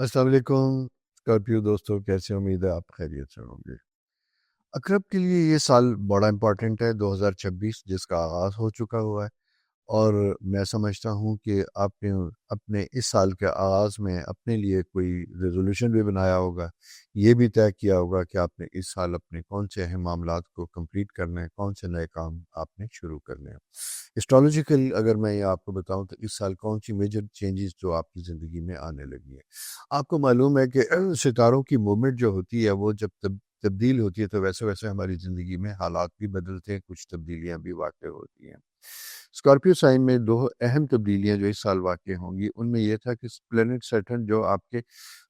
السلام علیکم اسکارپیو دوستوں، کیسے؟ امید ہے آپ خیریت سے ہوں گے۔ اقرب کے لیے یہ سال بڑا امپورٹنٹ ہے، 2026 جس کا آغاز ہو چکا ہوا ہے، اور میں سمجھتا ہوں کہ آپ نے اپنے اس سال کے آغاز میں اپنے لیے کوئی ریزولوشن بھی بنایا ہوگا، یہ بھی طے کیا ہوگا کہ آپ نے اس سال اپنے کون سے اہم معاملات کو کمپلیٹ کرنے ہیں، کون سے نئے کام آپ نے شروع کرنے ہیں۔ اسٹرالوجیکل اگر میں یہ آپ کو بتاؤں تو اس سال کون سی میجر چینجز جو آپ کی زندگی میں آنے لگی ہیں۔ آپ کو معلوم ہے کہ ستاروں کی موومنٹ جو ہوتی ہے وہ جب تبدیل ہوتی ہے تو ویسے ویسے ہماری زندگی میں حالات بھی بدلتے ہیں، کچھ تبدیلیاں بھی واقع ہوتی ہیں۔ اسکارپیو سائن میں دو اہم تبدیلیاں جو اس سال واقع ہوں گی، ان میں یہ تھا کہ پلینٹ سیٹرن جو آپ کے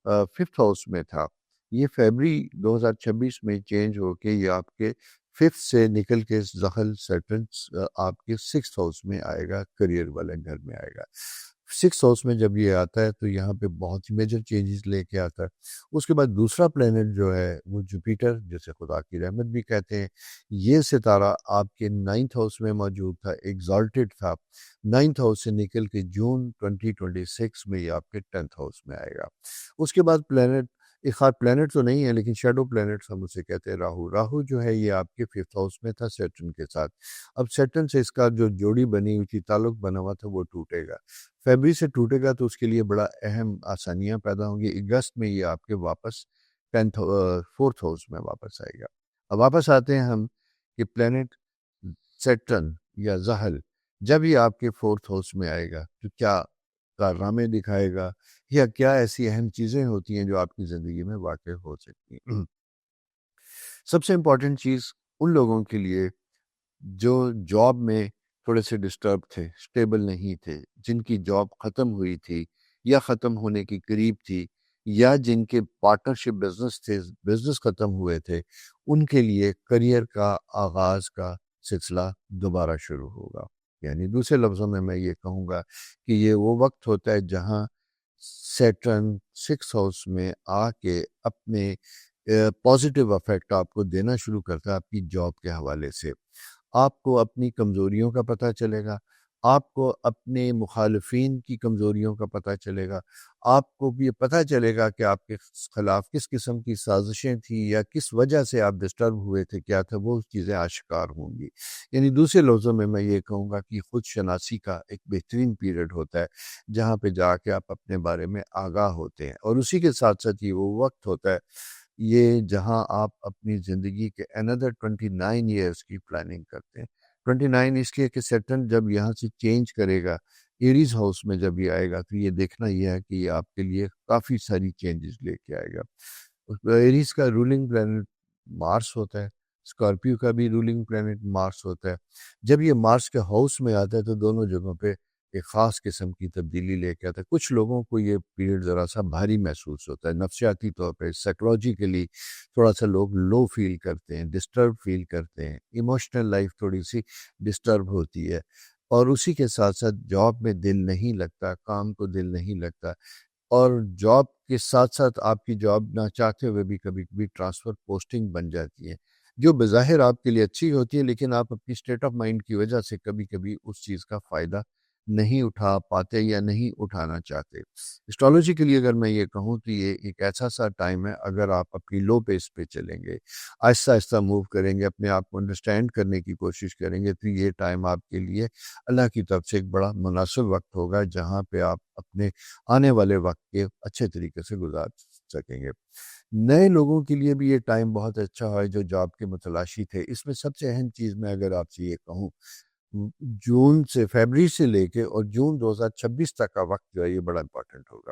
5th ہاؤس میں تھا، یہ فیبری 2026 میں چینج ہو کے یہ آپ کے 5th سے نکل کے زحل سیٹرن آپ کے 6th ہاؤس میں آئے گا، کریئر والے گھر میں آئے گا۔ 6th ہاؤس میں جب یہ آتا ہے تو یہاں پہ بہت ہی میجر چینجز لے کے آتا ہے۔ اس کے بعد دوسرا پلینٹ جو ہے وہ جوپیٹر، جسے خدا کی رحمت بھی کہتے ہیں، یہ ستارہ آپ کے 9th ہاؤس میں موجود تھا، ایگزالٹڈ تھا۔ 9th ہاؤس سے نکل کے جون 2026 میں یہ آپ کے 10th ہاؤس میں آئے گا۔ اس کے بعد پلینٹ، ایک خاص پلینٹ تو نہیں ہے لیکن شیڈو پلینٹ ہم اسے کہتے ہیں، راہو جو ہے یہ آپ کے 5th ہاؤس میں تھا سیٹرن کے ساتھ۔ اب سیٹرن سے اس کا جو جوڑی بنی ہوئی تھی، تعلق بنا ہوا تھا، وہ ٹوٹے گا۔ فیبری سے ٹوٹے گا تو اس کے لیے بڑا اہم آسانیاں پیدا ہوں گی۔ اگست میں یہ آپ کے واپس 4th ہاؤس میں واپس آئے گا۔ اب واپس آتے ہیں ہم کہ پلینٹ سیٹرن یا زحل جب یہ آپ کے 4th ہاؤس میں آئے گا تو کیا کارنامے دکھائے گا، یا کیا ایسی اہم چیزیں ہوتی ہیں جو آپ کی زندگی میں واقع ہو سکتی ہیں۔ سب سے امپورٹنٹ چیز ان لوگوں کے لیے جو جاب میں تھوڑے سے ڈسٹرب تھے، سٹیبل نہیں تھے، جن کی جاب ختم ہوئی تھی یا ختم ہونے کی قریب تھی، یا جن کے پارٹنرشپ بزنس تھے، بزنس ختم ہوئے تھے، ان کے لیے کریئر کا آغاز کا سلسلہ دوبارہ شروع ہوگا۔ یعنی دوسرے لفظوں میں یہ کہوں گا کہ یہ وہ وقت ہوتا ہے جہاں سیٹرن 6 ہاؤس میں آ کے اپنے پازیٹیو افیکٹ آپ کو دینا شروع کرتا ہے۔ آپ کی جاب کے حوالے سے آپ کو اپنی کمزوریوں کا پتہ چلے گا، آپ کو اپنے مخالفین کی کمزوریوں کا پتہ چلے گا، آپ کو بھی یہ پتہ چلے گا کہ آپ کے خلاف کس قسم کی سازشیں تھیں یا کس وجہ سے آپ ڈسٹرب ہوئے تھے، کیا تھا، وہ چیزیں آشکار ہوں گی۔ یعنی دوسرے لفظوں میں یہ کہوں گا کہ خود شناسی کا ایک بہترین پیریڈ ہوتا ہے جہاں پہ جا کے آپ اپنے بارے میں آگاہ ہوتے ہیں، اور اسی کے ساتھ ساتھ یہ وہ وقت ہوتا ہے یہ جہاں آپ اپنی زندگی کے another 29 ایئرس کی پلاننگ کرتے ہیں۔ 29 اس لیے کہ سیٹرن جب یہاں سے چینج کرے گا ایریز ہاؤس میں، جب یہ آئے گا تو یہ دیکھنا یہ ہے کہ یہ آپ کے لیے کافی ساری چینجز لے کے آئے گا۔ ایریز کا رولنگ پلانٹ مارس ہوتا ہے، اسکارپیو کا بھی رولنگ پلانٹ مارس ہوتا ہے۔ جب یہ مارس کے ہاؤس میں آتا ہے تو دونوں جگہوں پہ ایک خاص قسم کی تبدیلی لے کے آتا ہے۔ کچھ لوگوں کو یہ پیریڈ ذرا سا بھاری محسوس ہوتا ہے، نفسیاتی طور پہ، سائیکولوجیکلی تھوڑا سا لوگ لو فیل کرتے ہیں، ڈسٹرب فیل کرتے ہیں، ایموشنل لائف تھوڑی سی ڈسٹرب ہوتی ہے، اور اسی کے ساتھ ساتھ جاب میں دل نہیں لگتا، کام کو دل نہیں لگتا، اور جاب کے ساتھ ساتھ آپ کی جاب نہ چاہتے ہوئے بھی کبھی کبھی ٹرانسفر پوسٹنگ بن جاتی ہے، جو بظاہر آپ کے لیے اچھی ہوتی ہے، لیکن آپ اپنی اسٹیٹ آف مائنڈ کی وجہ سے کبھی کبھی اس چیز کا فائدہ نہیں اٹھا پاتے یا نہیں اٹھانا چاہتے۔ اسٹرالوجی کے لیے اگر میں یہ کہوں تو یہ ایک ایسا سا ٹائم ہے، اگر آپ اپنی لو پیس پہ چلیں گے، آہستہ آہستہ موو کریں گے، اپنے آپ کو انڈرسٹینڈ کرنے کی کوشش کریں گے، تو یہ ٹائم آپ کے لیے اللہ کی طرف سے ایک بڑا مناسب وقت ہوگا جہاں پہ آپ اپنے آنے والے وقت کے اچھے طریقے سے گزار سکیں گے۔ نئے لوگوں کے لیے بھی یہ ٹائم بہت اچھا ہے جو جاب کے متلاشی تھے۔ اس میں سب سے اہم چیز میں اگر آپ سے یہ کہوں، جون سے فیبری سے لے کے اور جون 2026 تک کا وقت جو ہے یہ بڑا امپورٹنٹ ہوگا۔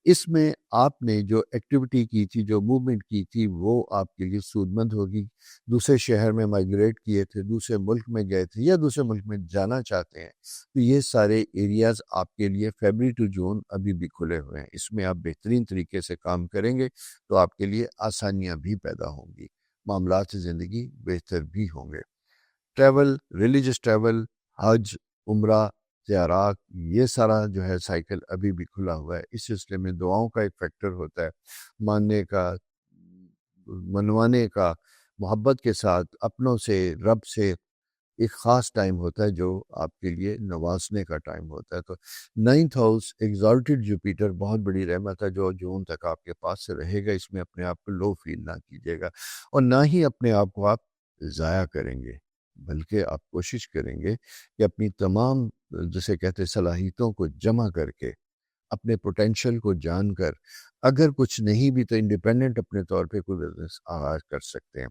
اس میں آپ نے جو ایکٹیویٹی کی تھی، جو موومنٹ کی تھی، وہ آپ کے لیے سود مند ہوگی۔ دوسرے شہر میں مائیگریٹ کیے تھے، دوسرے ملک میں گئے تھے یا دوسرے ملک میں جانا چاہتے ہیں، تو یہ سارے ایریاز آپ کے لیے فیبری ٹو جون ابھی بھی کھلے ہوئے ہیں۔ اس میں آپ بہترین طریقے سے کام کریں گے تو آپ کے لیے آسانیاں بھی پیدا ہوں گی، معاملات زندگی بہتر بھی ہوں گے۔ ٹریول، ریلیجس ٹریول، حج، عمرہ، زیارات، یہ سارا جو ہے سائیکل ابھی بھی کھلا ہوا ہے۔ اس سلسلے میں دعاؤں کا ایک فیکٹر ہوتا ہے، ماننے کا، منوانے کا، محبت کے ساتھ اپنوں سے، رب سے ایک خاص ٹائم ہوتا ہے جو آپ کے لیے نوازنے کا ٹائم ہوتا ہے. تو 9th ہاؤس ایگزالٹڈ جوپیٹر بہت بڑی رحمت ہے جو جون تک آپ کے پاس سے رہے گا. اس میں اپنے آپ کو لو فیل نہ کیجیے گا اور نہ ہی اپنے آپ کو آپ ضائع کریں گے، بلکہ آپ کوشش کریں گے کہ اپنی تمام جسے کہتے صلاحیتوں کو جمع کر کے اپنے پوٹینشل کو جان کر اگر کچھ نہیں بھی تو انڈیپینڈنٹ اپنے طور پہ کوئی بزنس آغاز کر سکتے ہیں.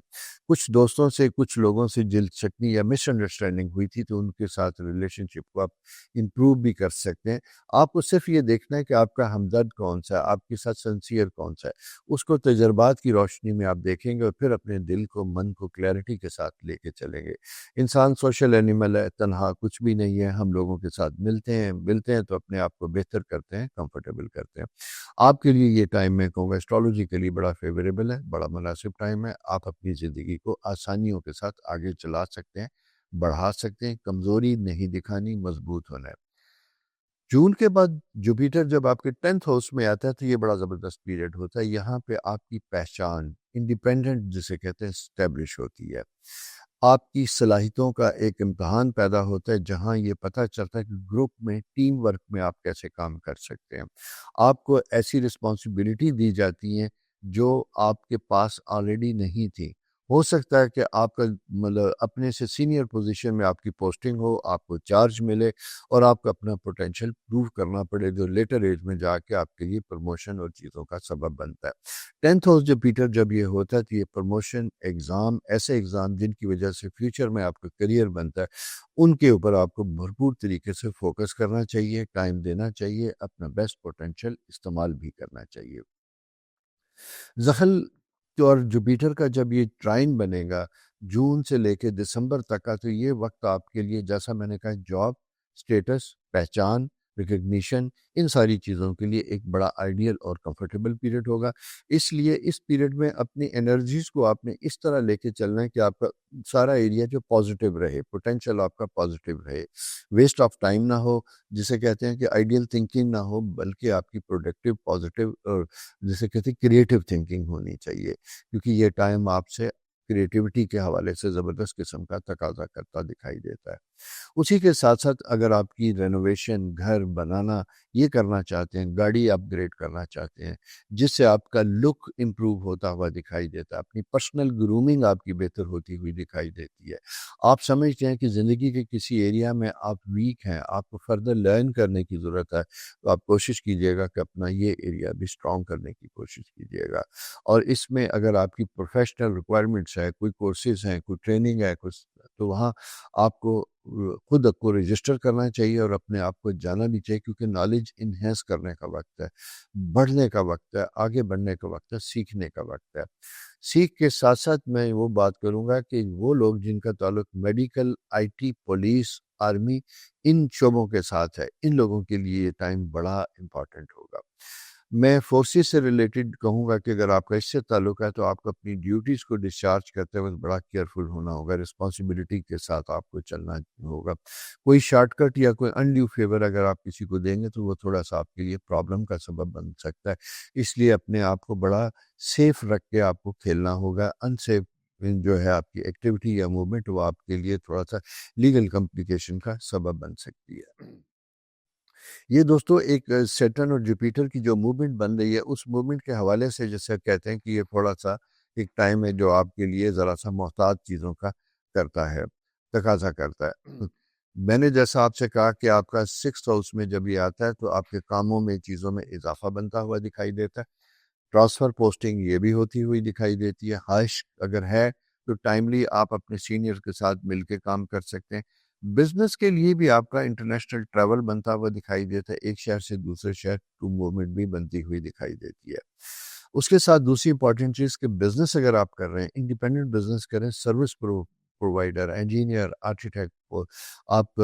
کچھ دوستوں سے کچھ لوگوں سے جلد چکنی یا مس انڈرسٹینڈنگ ہوئی تھی تو ان کے ساتھ ریلیشن شپ کو آپ امپروو بھی کر سکتے ہیں. آپ کو صرف یہ دیکھنا ہے کہ آپ کا ہمدرد کون سا ہے، آپ کے ساتھ سنسیئر کون سا ہے. اس کو تجربات کی روشنی میں آپ دیکھیں گے اور پھر اپنے دل کو من کو کلیئرٹی کے ساتھ لے کے چلیں گے. انسان سوشل اینیمل ہے، تنہا کچھ بھی نہیں ہے. ہم لوگوں کے ساتھ ملتے ہیں تو اپنے آپ کو بہتر کرتے ہیں، کمفرٹیبل کرتے ہیں. آپ کے لیے یہ ٹائم میں کہوں گا اسٹرالوجی کے لیے بڑا فیوریبل ہے، بڑا مناسب ٹائم ہے. آپ اپنی زندگی کو آسانیوں کے ساتھ آگے چلا سکتے ہیں، بڑھا سکتے ہیں. کمزوری نہیں دکھانی، مضبوط ہونا ہے. جون کے بعد جوپیٹر جب آپ کے 10th ہاؤس میں آتا ہے تو یہ بڑا زبردست پیریڈ ہوتا ہے. یہاں پہ آپ کی پہچان انڈیپینڈنٹ جسے کہتے ہیں اسٹیبلش ہوتی ہے. آپ کی صلاحیتوں کا ایک امتحان پیدا ہوتا ہے جہاں یہ پتہ چلتا ہے کہ گروپ میں ٹیم ورک میں آپ کیسے کام کر سکتے ہیں. آپ کو ایسی رسپانسبلٹی دی جاتی ہیں جو آپ کے پاس آلریڈی نہیں تھی. ہو سکتا ہے کہ آپ کا مطلب اپنے سے سینئر پوزیشن میں آپ کی پوسٹنگ ہو، آپ کو چارج ملے اور آپ کو اپنا پوٹینشل پروو کرنا پڑے جو لیٹر ایج میں جا کے آپ کے لیے پروموشن اور چیزوں کا سبب بنتا ہے. 10th ہاؤس جب یہ ہوتا ہے تو یہ پروموشن ایگزام، ایسے ایگزام جن کی وجہ سے فیوچر میں آپ کا کریئر بنتا ہے، ان کے اوپر آپ کو بھرپور طریقے سے فوکس کرنا چاہیے، ٹائم دینا چاہیے، اپنا بیسٹ پوٹینشل استعمال بھی کرنا چاہیے. زحل اور جوپیٹر کا جب یہ ٹرائن بنے گا جون سے لے کے دسمبر تک کا تو یہ وقت آپ کے لیے جیسا میں نے کہا جاب، سٹیٹس، پہچان، ریکگنیشن، ان ساری چیزوں کے لیے ایک بڑا آئیڈیل اور کمفرٹیبل پیریڈ ہوگا. اس لیے اس پیریڈ میں اپنی انرجیز کو آپ نے اس طرح لے کے چلنا ہے کہ آپ کا سارا ایریا جو پازیٹیو رہے، پوٹینشل آپ کا پازیٹیو رہے، ویسٹ آف ٹائم نہ ہو، جسے کہتے ہیں کہ آئیڈیل تھنکنگ نہ ہو، بلکہ آپ کی پروڈکٹیو، پازیٹیو اور جسے کہتے ہیں کریٹیو تھنکنگ ہونی چاہیے. کیونکہ یہ ٹائم آپ سے کریٹیوٹی کے حوالے سے زبردست قسم کا تقاضا کرتا دکھائی دیتا ہے. اسی کے ساتھ ساتھ اگر آپ کی رینوویشن، گھر بنانا یہ کرنا چاہتے ہیں، گاڑی اپ گریڈ کرنا چاہتے ہیں جس سے آپ کا لک امپروو ہوتا ہوا دکھائی دیتا ہے، اپنی پرسنل گرومنگ آپ کی بہتر ہوتی ہوئی دکھائی دیتی ہے، آپ سمجھتے ہیں کہ زندگی کے کسی ایریا میں آپ ویک ہیں، آپ کو فردر لرن کرنے کی ضرورت ہے، تو آپ کوشش کیجئے گا کہ اپنا یہ ایریا بھی اسٹرانگ کرنے کی کوشش کیجئے گا. اور اس میں اگر آپ کی پروفیشنل ریکوائرمنٹس ہے، کوئی کورسز ہیں، کوئی ٹریننگ ہے، تو وہاں آپ کو خود کو رجسٹر کرنا چاہیے اور اپنے آپ کو جانا بھی چاہیے. کیونکہ نالج انہینس کرنے کا وقت ہے، بڑھنے کا وقت ہے، آگے بڑھنے کا وقت ہے، سیکھنے کا وقت ہے. سیکھ کے ساتھ ساتھ میں وہ بات کروں گا کہ وہ لوگ جن کا تعلق medical, I T, police, army ان شعبوں کے ساتھ ہے، ان لوگوں کے لیے یہ ٹائم بڑا امپورٹنٹ ہوگا. میں فورسز سے ریلیٹڈ کہوں گا کہ اگر آپ کا اس سے تعلق ہے تو آپ کو اپنی ڈیوٹیز کو ڈسچارج کرتے وقت بڑا کیئرفل ہونا ہوگا، رسپانسبلٹی کے ساتھ آپ کو چلنا ہوگا. کوئی شارٹ کٹ یا کوئی انڈیو فیور اگر آپ کسی کو دیں گے تو وہ تھوڑا سا آپ کے لیے پرابلم کا سبب بن سکتا ہے. اس لیے اپنے آپ کو بڑا سیف رکھ کے آپ کو کھیلنا ہوگا. انسیف جو ہے آپ کی ایکٹیویٹی یا موومنٹ وہ آپ کے لیے تھوڑا سا لیگل کمپلیکیشن کا سبب بن سکتی ہے. یہ دوستو ایک سیٹرن اور جوپیٹر کی جو موومنٹ بن رہی ہے اس موومنٹ کے حوالے سے جیسے کہتے ہیں کہ یہ تھوڑا سا ایک ٹائم ہے جو آپ کے لیے ذرا سا محتاط چیزوں کا کرتا ہے، تقاضا کرتا ہے. میں نے جیسا آپ سے کہا کہ آپ کا 6th ہاؤس میں جب یہ آتا ہے تو آپ کے کاموں میں چیزوں میں اضافہ بنتا ہوا دکھائی دیتا ہے. ٹرانسفر پوسٹنگ یہ بھی ہوتی ہوئی دکھائی دیتی ہے. خواہش اگر ہے تو ٹائملی آپ اپنے سینئر کے ساتھ مل کے کام کر سکتے ہیں. بزنس کے لیے بھی آپ کا انٹرنیشنل ٹریول بنتا ہوا دکھائی دیتا ہے، ایک شہر سے دوسرے شہر ٹو موومنٹ بھی بنتی ہوئی دکھائی دیتی ہے. اس کے ساتھ دوسری امپورٹنٹ چیز کہ بزنس اگر آپ کر رہے ہیں، انڈیپینڈنٹ بزنس کریں، سروس پرووائڈر، انجینئر، آرکیٹیکٹ، آپ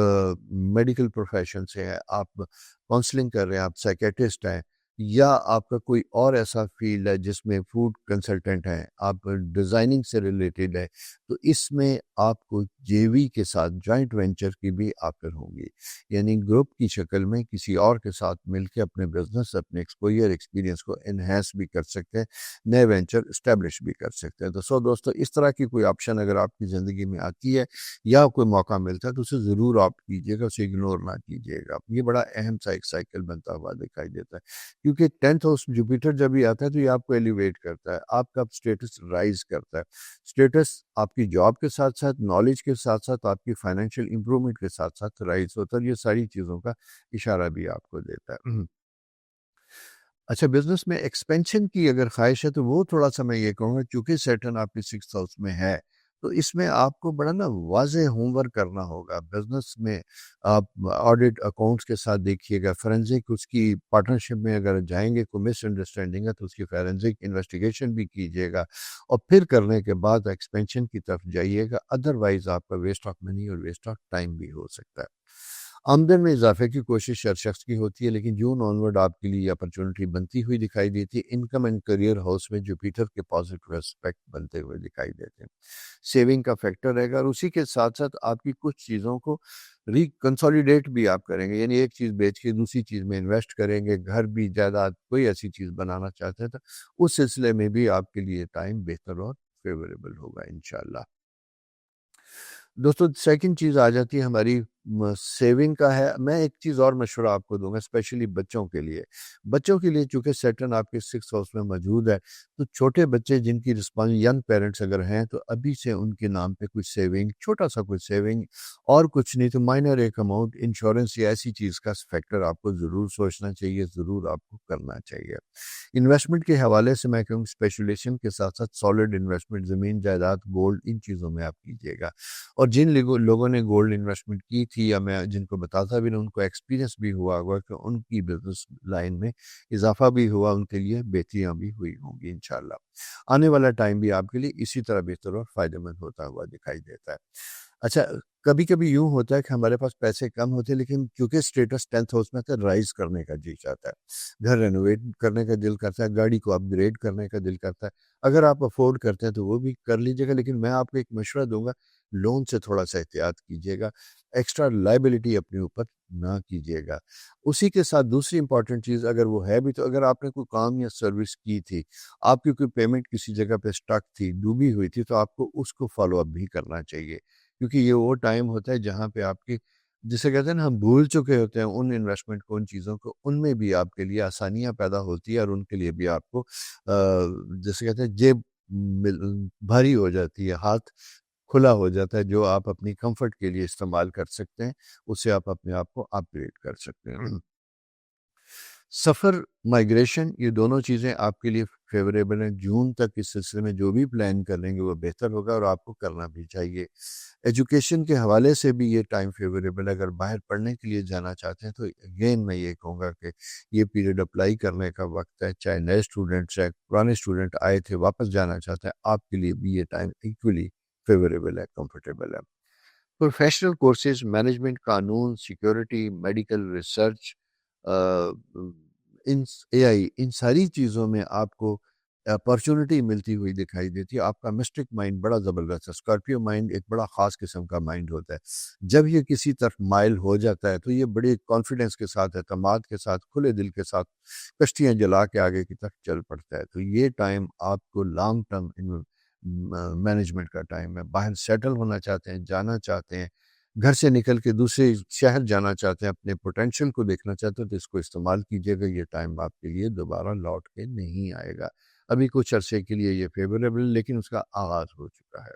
میڈیکل پروفیشن سے ہیں، آپ کاؤنسلنگ کر رہے ہیں، آپ سائیکیٹرسٹ ہیں، یا آپ کا کوئی اور ایسا فیلڈ ہے جس میں فوڈ کنسلٹنٹ ہیں، آپ ڈیزائننگ سے ریلیٹڈ ہے، تو اس میں آپ کو جے وی کے ساتھ جوائنٹ وینچر کی بھی آفر ہوں گی، یعنی گروپ کی شکل میں کسی اور کے ساتھ مل کے اپنے بزنس، اپنے ایکسپوئر ایکسپیرینس کو انہینس بھی کر سکتے ہیں، نئے وینچر اسٹیبلش بھی کر سکتے ہیں۔ تو دوستو، اس طرح کی کوئی آپشن اگر آپ کی زندگی میں آتی ہے یا کوئی موقع ملتا ہے تو اسے ضرور آپ کیجیے گا، اسے اگنور نہ کیجیے گا۔ یہ بڑا اہم سا ایک سائیکل بنتا ہوا دکھائی دیتا ہے، کیونکہ 10th ہاؤس جوپیٹر جب بھی آتا ہے تو یہ آپ کو ایلیویٹ کرتا ہے، آپ کا اسٹیٹس رائز کرتا ہے۔ اسٹیٹس آپ کی جاب کے ساتھ ساتھ، نالج کے ساتھ ساتھ، آپ کی فائنینشیل امپرومنٹ کے ساتھ ساتھ رائز ہوتا ہے، یہ ساری چیزوں کا اشارہ بھی آپ کو دیتا ہے۔ اچھا، بزنس میں ایکسپینشن کی اگر خواہش ہے تو وہ تھوڑا سا میں یہ کہوں گا، چونکہ سیٹرن آپ کی 6th ہاؤس میں ہے تو اس میں آپ کو بڑا نا واضح ہوم ورک کرنا ہوگا۔ بزنس میں آپ آڈٹ اکاؤنٹس کے ساتھ دیکھیے گا، فورینزک اس کی پارٹنرشپ میں اگر جائیں گے، کوئی مس انڈرسٹینڈنگ ہے تو اس کی فورینزک انویسٹیگیشن بھی کیجیے گا، اور پھر کرنے کے بعد ایکسپینشن کی طرف جائیے گا، ادروائز آپ کا ویسٹ آف منی اور ویسٹ آف ٹائم بھی ہو سکتا ہے۔ آمدن میں اضافے کی کوشش ہر شخص کی ہوتی ہے، لیکن جون آنورڈ آپ کے لیے یہ اپرچونٹی بنتی ہوئی دکھائی دیتی ہے۔ انکم اینڈ کریئر ہاؤس میں جوپیٹر کے پازیٹیو اسپیکٹ بنتے ہوئے دکھائی دیتے ہیں، سیونگ کا فیکٹر رہے گا، اور اسی کے ساتھ ساتھ آپ کی کچھ چیزوں کو ریکنسولیڈیٹ بھی آپ کریں گے، یعنی ایک چیز بیچ کے دوسری چیز میں انویسٹ کریں گے، گھر بھی، جائیداد، کوئی ایسی چیز بنانا چاہتے ہیں تو اس سلسلے میں بھی آپ کے لیے ٹائم بہتر اور فیوریبل ہوگا انشاءاللہ۔ دوستو، سیکنڈ چیز آ جاتی ہے ہماری سیونگ کا ہے۔ میں ایک چیز اور مشورہ آپ کو دوں گا، اسپیشلی بچوں کے لیے۔ بچوں کے لیے چونکہ سیٹرن آپ کے 6th ہاؤس میں موجود ہے، تو چھوٹے بچے جن کی ینگ پیرنٹس اگر ہیں تو ابھی سے ان کے نام پہ کچھ سیونگ، چھوٹا سا کچھ سیونگ، اور کچھ نہیں تو مائنر ایک اماؤنٹ انشورنس یا ایسی چیز کا فیکٹر آپ کو ضرور سوچنا چاہیے، ضرور آپ کو کرنا چاہیے۔ انویسٹمنٹ کے حوالے سے میں کہوں اسپیشلیشن کے ساتھ ساتھ سالڈ انویسٹمنٹ، زمین، جائیداد، گولڈ، ان چیزوں میں آپ کیجیے گا۔ اور جن لوگوں نے گولڈ انویسٹمنٹ کی تھی، یا میں جن کو بتاتا بھی نہیں، ان کو ایکسپیرینس بھی ہوا ہوگا کہ ان کی بزنس لائن میں اضافہ بھی ہوا، ان کے لیے بہتریاں بھی ہوئی ہوں گی انشاءاللہ۔ آنے والا ٹائم بھی آپ کے لیے اسی طرح بہتر اور فائدہ مند ہوتا ہوا دکھائی دیتا ہے۔ اچھا، کبھی کبھی یوں ہوتا ہے کہ ہمارے پاس پیسے کم ہوتے ہیں، لیکن کیونکہ اسٹیٹس 10th ہاؤس میں تو رائز کرنے کا جی چاہتا ہے، گھر رینوویٹ کرنے کا دل کرتا ہے، گاڑی کو اپ گریڈ کرنے کا دل کرتا ہے۔ اگر آپ افورڈ کرتے ہیں تو وہ بھی کر لیجیے گا، لیکن میں آپ کو ایک مشورہ دوں گا، لون سے تھوڑا سا احتیاط کیجیے گا، ایکسٹرا لائبلٹی اپنے اوپر نہ کیجیے گا۔ اسی کے ساتھ دوسری امپورٹنٹ چیز اگر وہ ہے بھی، تو اگر آپ نے کوئی کام یا سروس کی تھی، آپ کی کوئی پیمنٹ کسی جگہ پہ سٹک تھی، ڈوبی ہوئی تھی، تو آپ کو اس کو فالو اپ بھی کرنا چاہیے، کیونکہ یہ وہ ٹائم ہوتا ہے جہاں پہ آپ کی، جسے کہتے ہیں نا، ہم بھول چکے ہوتے ہیں ان انویسٹمنٹ کو، ان چیزوں کو، ان میں بھی آپ کے لیے آسانیاں پیدا ہوتی ہے، اور ان کے لیے بھی آپ کو جسے کہتے ہیں جیب بھاری ہو جاتی ہے، ہاتھ کھلا ہو جاتا ہے، جو آپ اپنی کمفرٹ کے لیے استعمال کر سکتے ہیں، اس سے آپ اپنے آپ کو اپ گریڈ کر سکتے ہیں۔ سفر، مائگریشن، یہ دونوں چیزیں آپ کے لیے فیوریبل ہیں۔ جون تک اس سلسلے میں جو بھی پلان کر لیں گے وہ بہتر ہوگا، اور آپ کو کرنا بھی چاہیے۔ ایجوکیشن کے حوالے سے بھی یہ ٹائم فیوریبل ہے، اگر باہر پڑھنے کے لیے جانا چاہتے ہیں تو اگین میں یہ کہوں گا کہ یہ پیریڈ اپلائی کرنے کا وقت ہے، چاہے نئے اسٹوڈنٹ، چاہے پرانے اسٹوڈنٹ آئے تھے واپس جانا چاہتے ہیں، آپ کے لیے بھی یہ ٹائم ایکولی فیوریبل ہے، کمفرٹیبل ہے۔ پروفیشنل کورسز، مینجمنٹ، قانون، سیکیورٹی، میڈیکل ریسرچ، ان اے آئی، ان ساری چیزوں میں آپ کو اپرچونٹی ملتی ہوئی دکھائی دیتی ہے۔ آپ کا مسٹک مائنڈ بڑا زبردست ہے، اسکارپیو مائنڈ ایک بڑا خاص قسم کا مائنڈ ہوتا ہے۔ جب یہ کسی طرف مائل ہو جاتا ہے تو یہ بڑی کانفیڈنس کے ساتھ، اعتماد کے ساتھ، کھلے دل کے ساتھ کشتیاں جلا کے آگے کی طرف چل پڑتا ہے۔ تو یہ ٹائم آپ کو لانگ ٹرم مینجمنٹ کا ٹائم ہے۔ باہر سیٹل ہونا چاہتے ہیں، جانا چاہتے ہیں، گھر سے نکل کے دوسرے شہر جانا چاہتے ہیں، اپنے پوٹینشیل کو دیکھنا چاہتے ہیں، تو اس کو استعمال کیجیے گا۔ یہ ٹائم آپ کے لیے دوبارہ لوٹ کے نہیں آئے گا۔ ابھی کچھ عرصے کے لیے یہ فیوریبل، لیکن اس کا آغاز ہو چکا ہے۔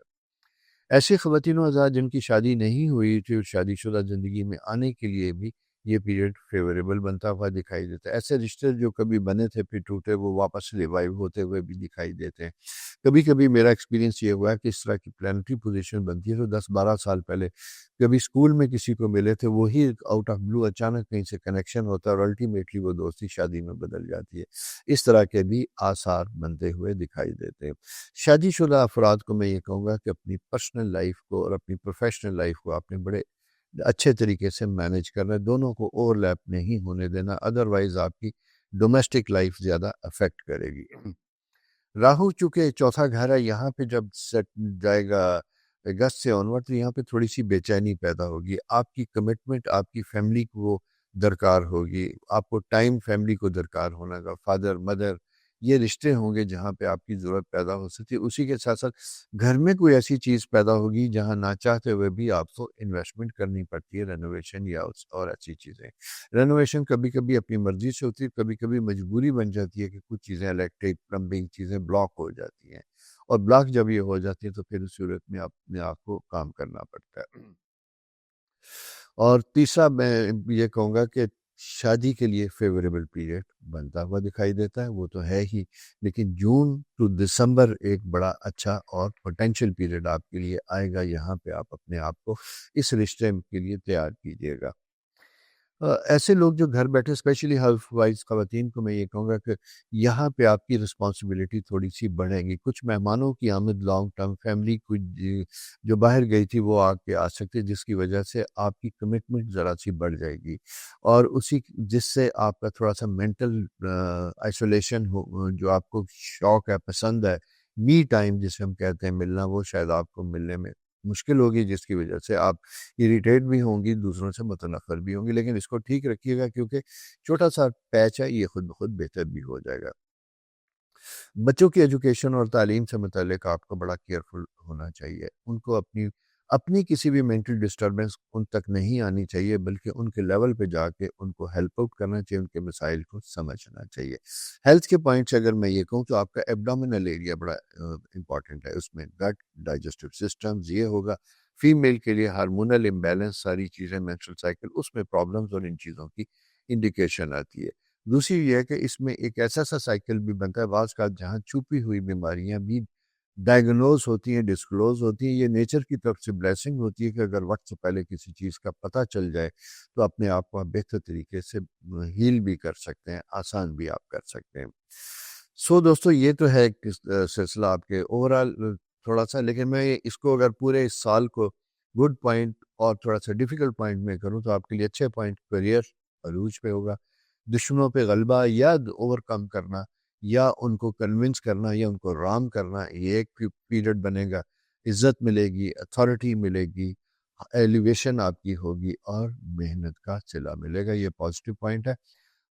ایسی خواتین و حضرات جن کی شادی نہیں ہوئی تھی اور شادی شدہ زندگی میں آنے کے لیے بھی یہ پیریڈ فیوریبل بنتا ہوا دکھائی دیتا ہے۔ ایسے رشتے جو کبھی بنے تھے پھر ٹوٹے، وہ واپس ریوائیو ہوتے ہوئے بھی دکھائی دیتے ہیں۔ کبھی کبھی میرا ایکسپیرینس یہ ہوا ہے کہ اس طرح کی پلانٹری پوزیشن بنتی ہے تو 10-12 سال پہلے کبھی اسکول میں کسی کو ملے تھے، وہی آؤٹ آف بلو اچانک کہیں سے کنیکشن ہوتا ہے، اور الٹیمیٹلی وہ دوستی شادی میں بدل جاتی ہے۔ اس طرح کے بھی آثار بنتے ہوئے دکھائی دیتے ہیں۔ شادی شدہ افراد کو میں یہ کہوں گا کہ اپنی پرسنل لائف کو اور اپنی پروفیشنل لائف کو آپ نے بڑے اچھے طریقے سے مینج کرنا ہے، دونوں کو اوور لیپ نہیں ہونے دینا، ادروائز آپ کی ڈومیسٹک لائف زیادہ افیکٹ کرے گی۔ راہو چونکہ چوتھا گھر ہے، یہاں پہ جب سیٹ جائے گا اگست سے آنورڈ، تو یہاں پہ تھوڑی سی بے چینی پیدا ہوگی، آپ کی کمٹمنٹ آپ کی فیملی کو درکار ہوگی، آپ کو ٹائم فیملی کو درکار ہونا گا، فادر مدر یہ رشتے ہوں گے جہاں پہ آپ کی ضرورت پیدا ہو سکتی ہے۔ اسی کے ساتھ ساتھ گھر میں کوئی ایسی چیز پیدا ہوگی جہاں نہ چاہتے ہوئے بھی آپ کو انویسٹمنٹ کرنی پڑتی ہے، رینوویشن یا اور ایسی چیزیں۔ رینوویشن کبھی کبھی اپنی مرضی سے ہوتی ہے، کبھی کبھی مجبوری بن جاتی ہے کہ کچھ چیزیں الیکٹرک پلمبنگ چیزیں بلاک ہو جاتی ہیں، اور بلاک جب یہ ہو جاتی ہے تو پھر اس صورت میں اپنے آپ کو کام کرنا پڑتا ہے۔ اور تیسرا میں یہ کہوں گا کہ شادی کے لیے فیوریبل پیریڈ بنتا ہوا دکھائی دیتا ہے، وہ تو ہے ہی، لیکن جون ٹو دسمبر ایک بڑا اچھا اور پوٹینشیل پیریڈ آپ کے لیے آئے گا، یہاں پہ آپ اپنے آپ کو اس رشتے کے لیے تیار کیجیے گا۔ ایسے لوگ جو گھر بیٹھے، اسپیشلی ہاؤس وائز خواتین کو میں یہ کہوں گا کہ یہاں پہ آپ کی رسپانسبلٹی تھوڑی سی بڑھیں گی، کچھ مہمانوں کی آمد لانگ ٹرم، فیملی کچھ جو باہر گئی تھی وہ آ سکتے، جس کی وجہ سے آپ کی کمٹمنٹ ذرا سی بڑھ جائے گی، اور جس سے آپ کا تھوڑا سا مینٹل آئسولیشن ہو، جو آپ کو شوق ہے، پسند ہے، می ٹائم جسے ہم کہتے ہیں ملنا، وہ شاید آپ کو ملنے میں مشکل ہوگی، جس کی وجہ سے آپ اریٹیٹ بھی ہوں گی، دوسروں سے متنفر بھی ہوں گی، لیکن اس کو ٹھیک رکھیے گا کیونکہ چھوٹا سا پیچ ہے، یہ خود بخود بہتر بھی ہو جائے گا۔ بچوں کی ایجوکیشن اور تعلیم سے متعلق آپ کو بڑا کیئرفل ہونا چاہیے، ان کو اپنی کسی بھی مینٹل ڈسٹربنس ان تک نہیں آنی چاہیے، بلکہ ان کے لیول پہ جا کے ان کو ہیلپ آؤٹ کرنا چاہیے، ان کے مسائل کو سمجھنا چاہیے۔ ہیلتھ کے پوائنٹ سے اگر میں یہ کہوں تو آپ کا ایبڈومینل ایریا بڑا امپورٹنٹ ہے، اس میں گٹ، ڈائجسٹو سسٹمز یہ ہوگا، فیمیل کے لیے ہارمونل امبیلنس، ساری چیزیں، مینسٹرل سائیکل، اس میں پرابلمز اور ان چیزوں کی انڈیکیشن آتی ہے۔ دوسری یہ ہے کہ اس میں ایک ایسا سائیکل بھی بنتا ہے بعض کا، جہاں چھپی ہوئی بیماریاں بھی ڈائگنوز ہوتی ہیں، ڈسکلوز ہوتی ہیں، یہ نیچر کی طرف سے بلیسنگ ہوتی ہے کہ اگر وقت سے پہلے کسی چیز کا پتہ چل جائے تو اپنے آپ کو آپ بہتر طریقے سے ہیل بھی کر سکتے ہیں، آسان بھی آپ کر سکتے ہیں۔ سو دوستو، یہ تو ہے ایک سلسلہ آپ کے اوورال تھوڑا سا، لیکن میں اس کو اگر پورے اس سال کو گڈ پوائنٹ اور تھوڑا سا ڈیفیکلٹ پوائنٹ میں کروں تو آپ کے لیے اچھے پوائنٹ کیریئر عروج پہ ہوگا، دشمنوں پہ غلبہ یا اوور کم کرنا، یا ان کو کنونس کرنا، یا ان کو رام کرنا، یہ ایک پیریڈ بنے گا، عزت ملے گی، اتھارٹی ملے گی، ایلیویشن آپ کی ہوگی، اور محنت کا صلہ ملے گا، یہ پازیٹیو پوائنٹ ہے۔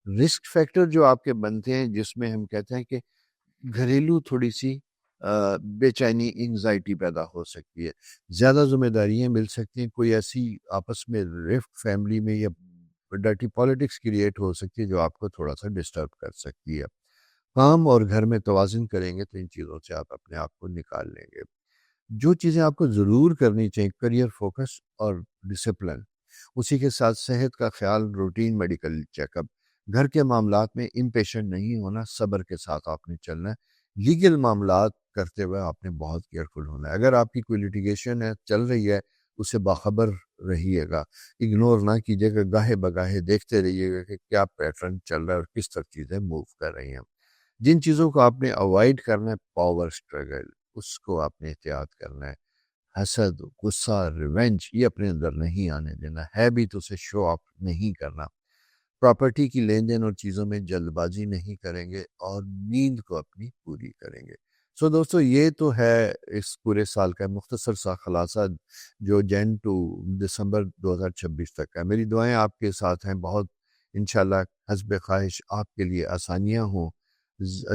رسک فیکٹر جو آپ کے بنتے ہیں، جس میں ہم کہتے ہیں کہ گھریلو تھوڑی سی بے چینی، انگزائٹی پیدا ہو سکتی ہے، زیادہ ذمہ داریاں مل سکتی ہیں، کوئی ایسی آپس میں رفٹ فیملی میں یا ڈرٹی پالیٹکس کریٹ ہو سکتی ہے جو آپ کو تھوڑا سا ڈسٹرب کر سکتی ہے۔ کام اور گھر میں توازن کریں گے تو ان چیزوں سے آپ اپنے آپ کو نکال لیں گے۔ جو چیزیں آپ کو ضرور کرنی چاہیے، کریئر فوکس اور ڈسپلن، اسی کے ساتھ صحت کا خیال، روٹین میڈیکل چیک اپ، گھر کے معاملات میں امپیشنٹ نہیں ہونا، صبر کے ساتھ آپ نے چلنا ہے، لیگل معاملات کرتے ہوئے آپ نے بہت کیئرفل ہونا ہے۔ اگر آپ کی کوئی لیٹیگیشن ہے، چل رہی ہے، اسے باخبر رہیے گا، اگنور نہ کیجیے گا، گاہے بگاہے دیکھتے رہیے گا کہ کیا پیٹرن چل رہا ہے اور کس طرح چیزیں موو کر رہی ہیں۔ جن چیزوں کو آپ نے اوائڈ کرنا ہے، پاور سٹرگل، اس کو آپ نے احتیاط کرنا ہے، حسد، غصہ، ریونج، یہ اپنے اندر نہیں آنے دینا ہے، بھی تو اسے شو آف نہیں کرنا، پراپرٹی کی لین دین اور چیزوں میں جلد بازی نہیں کریں گے، اور نیند کو اپنی پوری کریں گے۔ سو دوستو، یہ تو ہے اس پورے سال کا مختصر سا خلاصہ جو جن ٹو دسمبر 2026 تک ہے۔ میری دعائیں آپ کے ساتھ ہیں، بہت انشاءاللہ حسب خواہش آپ کے لیے آسانیاں ہوں،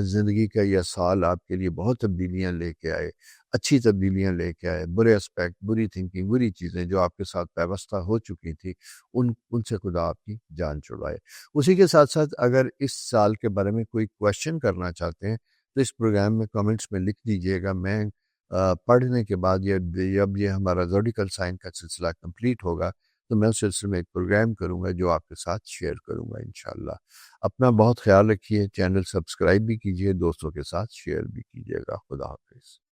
زندگی کا یہ سال آپ کے لیے بہت تبدیلیاں لے کے آئے، اچھی تبدیلیاں لے کے آئے، برے اسپیکٹ، بری تھنکنگ، بری چیزیں جو آپ کے ساتھ پیوستہ ہو چکی تھی، ان سے خدا آپ کی جان چھڑائے۔ اسی کے ساتھ ساتھ اگر اس سال کے بارے میں کوئی کویشچن کرنا چاہتے ہیں تو اس پروگرام میں کمنٹس میں لکھ دیجئے گا، میں پڑھنے کے بعد جب یہ ہمارا زوڈیکل سائن کا سلسلہ کمپلیٹ ہوگا تو میں اس سلسلے میں ایک پروگرام کروں گا جو آپ کے ساتھ شیئر کروں گا انشاءاللہ۔ اپنا بہت خیال رکھیے، چینل سبسکرائب بھی کیجیے، دوستوں کے ساتھ شیئر بھی کیجیے گا۔ خدا حافظ۔